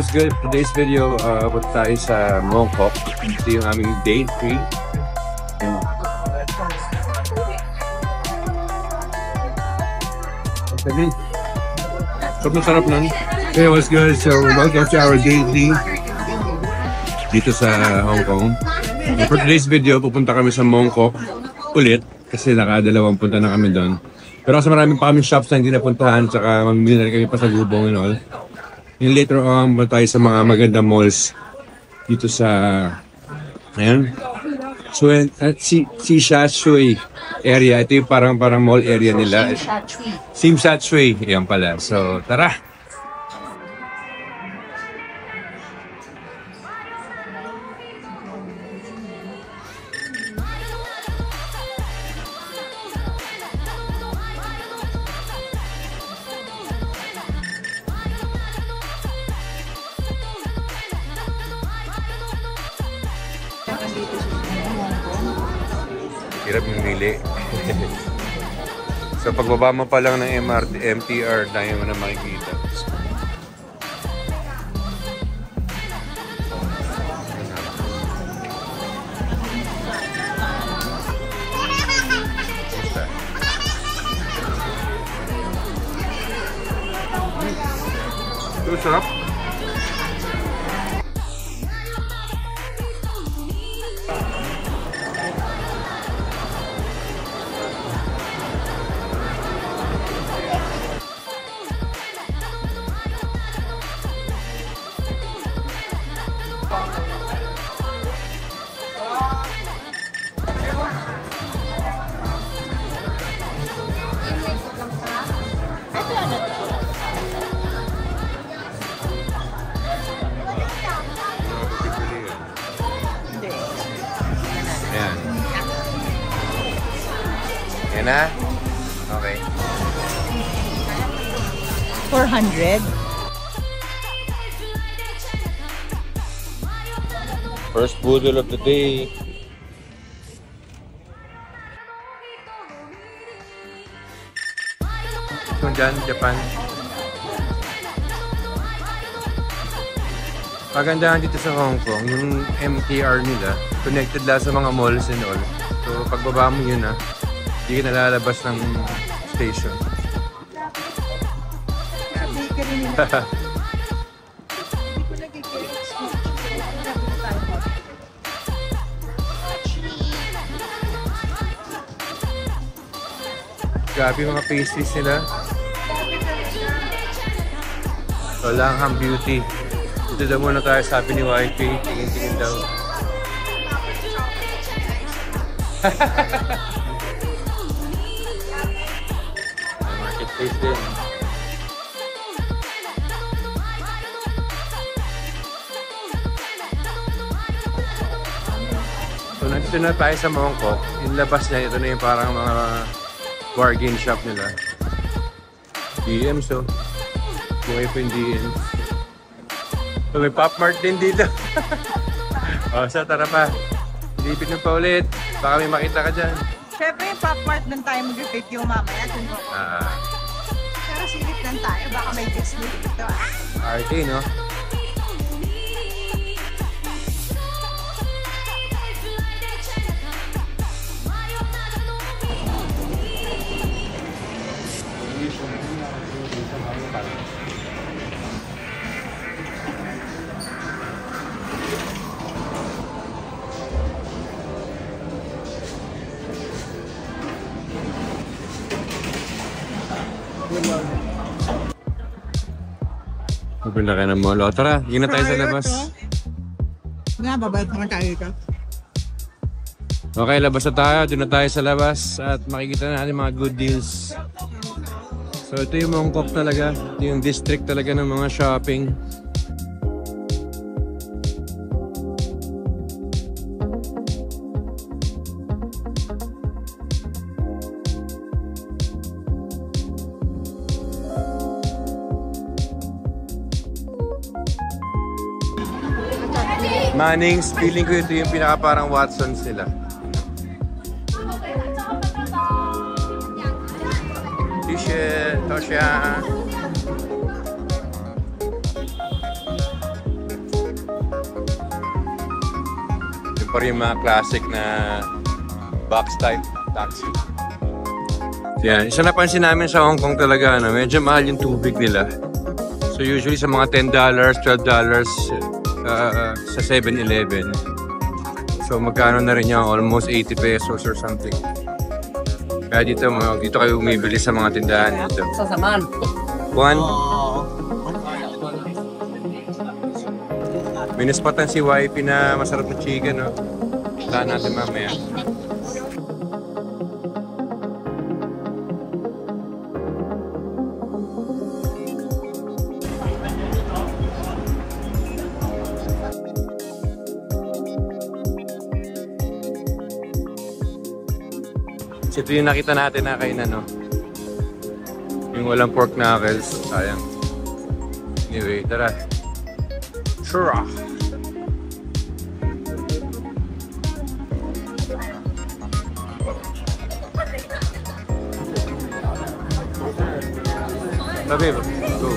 what's good? Today's video, punta tayo sa Mongkok. Ito yung aming day 3. Sarap lang. Hey, what's good? So, welcome to our day 3 dito sa Hong Kong. And for today's video, pupunta kami sa Mongkok ulit kasi nakadalawang punta na kami doon. Pero kasi maraming pa kami shops na hindi napuntahan, tsaka mamili na kami pa sa Gubong and all. And later on, tayo sa mga magandang malls dito sa, ayan, so, si Sha Tsui area. Ito yung parang mall area nila. Tsim Sha Tsui. Ayan pala. So, tara! Hirap mamili. So pagbaba mo pa lang ng MTR, tayo mo na makikita. Ito, sarap. Ayan. Ayan na? Okay. 400. First budol of the day. So dyan, Japan. Pagandahan dito sa Hong Kong, yung MTR nila, connected lang sa mga malls and all. So pagbaba mo yun hindi ka nalalabas ng station. Grabe mga pastries nila. So Langham Beauty. Dito daw muna tayo, sabi ni YP. Tingin-tingin daw. Marketplace din. So nandito na tayo sa Mongkok. Yung labas niya, ito na yung parang mga bargain shop nila. DM, so buhay po yung DM. So may Pop Mart din dito. So tara pa. Lipid mo pa ulit. Baka may makita ka dyan. Siyempre yung Pop Mart ng tayo mag-video mamaya. Pero silip lang tayo. Baka may Disney dito. RT, no? Magpila ka ng mall. Tara, yun na tayo sa labas. Babayad naman tayo dito. Okay, labas na tayo. Doon na tayo sa labas. At makikita na natin mga good deals. So ito yung Mongkok talaga. Ito yung district talaga ng mga shopping. Mannings, feeling ko ito yung pinaka parang Watsons nila. T-shirt, Tosha. Yung pa rin yung mga classic na box type taxi. Yan, isa napansin namin sa Hong Kong talaga, medyo mahal yung tubig nila. So usually sa mga $10, $12 sa 7-Eleven. So magkano na rin yan, almost 80 pesos or something. Kaya dito kayo umibili sa mga tindahan dito. One. Minuspatan si YP na masarap na chicken, no? Saan natin mamaya. Ito yung nakita natin na kainan, no? Yung walang pork knuckles. Sayang. Anyway, tara. Sure. Babe, go.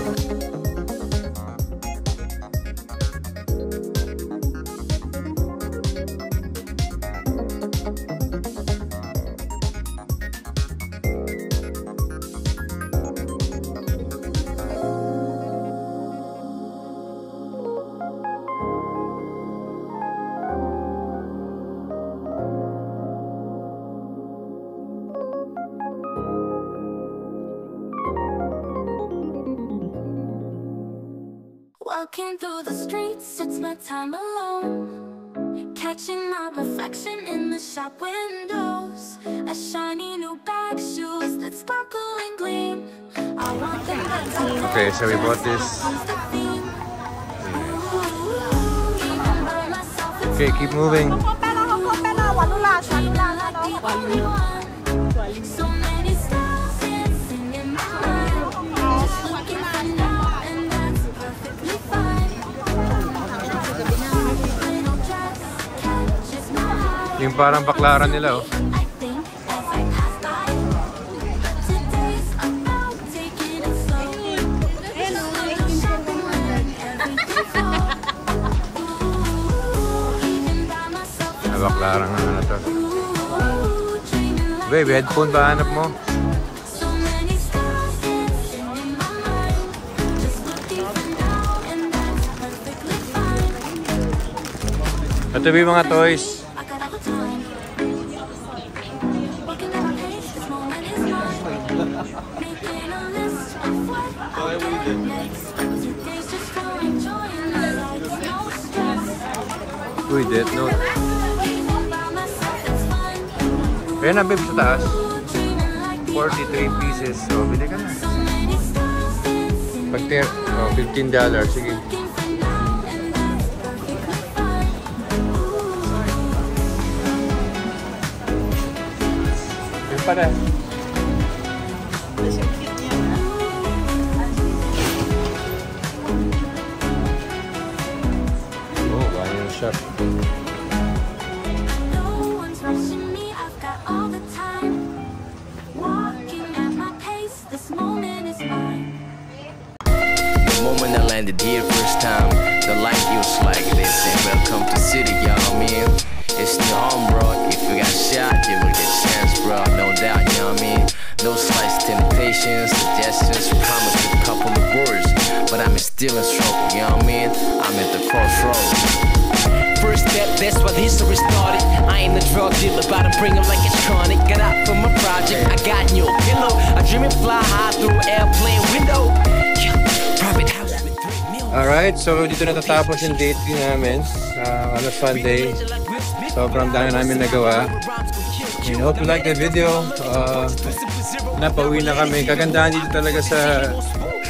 Walking through the streets, it's my time alone. Catching my reflection in the shop windows. A shiny new bag, shoes that sparkle and gleam. I want them to Okay, so we bought this. Okay, keep moving. So many stars dancing in my mind. Just looking for now, and that's perfectly fine. Little dress catches my eye. Yung parang baklaran nila, oh. I think as I pass by, today's about taking it slow. Just a little shopping when everything falls. Even by myself, it's Baklaran nga na to. dreaming like Babe, headphone ba hanap mo? so many stars dancing in my mind. Just looking for now, and that's perfectly fine. Ito ba yung mga toys? I got all the time. Looking at my page, this moment is mine. Making a list of what I'll get next. Today's just for enjoying the life, no stress. Uy, Death Note. Even by myself, it's fun. Kaya na, babe, sa taas. Dreaming like the 43 pieces. So, bili ka na. so many stars dancing. Pag $15. Sige. Looking for now, and that's perfectly fine. Yung pala. Oh, vinyl shop. No one's rushing me, I've got all the time. Walking at my pace, this moment is mine. The moment I landed here first time, the light feels like this. And welcome to city, y'all, man. It's the home, bro. If you got shot, you will get chance, bro. No doubt, you know what I mean? No slice temptations, suggestions, promise a couple of words. But I'm still in struggle, you know what I mean? I'm at the crossroads. First step, that's why the history started. I ain't a drug dealer, but I bring 'em like it's chronic. Got out from my project, I got your pillow. I dream and fly high through an airplane window. Yeah, private house with 3 million. Alright, so dito natatapos yung date namin on a Sunday. Sobrang dami namin nagawa. I hope you like the video. Napauwi na kami. Kagandahan dito talaga sa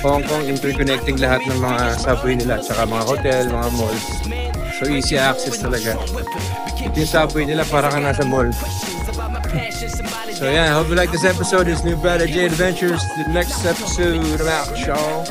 Hong Kong, interconnecting lahat ng mga subway nila at saka mga hotel, mga malls. So easy access talaga. Ito yung subway nila, para ka nasa mall. So yeah, I hope you like this episode. It's New Brother J Adventures. The next episode, I'm out, y'all.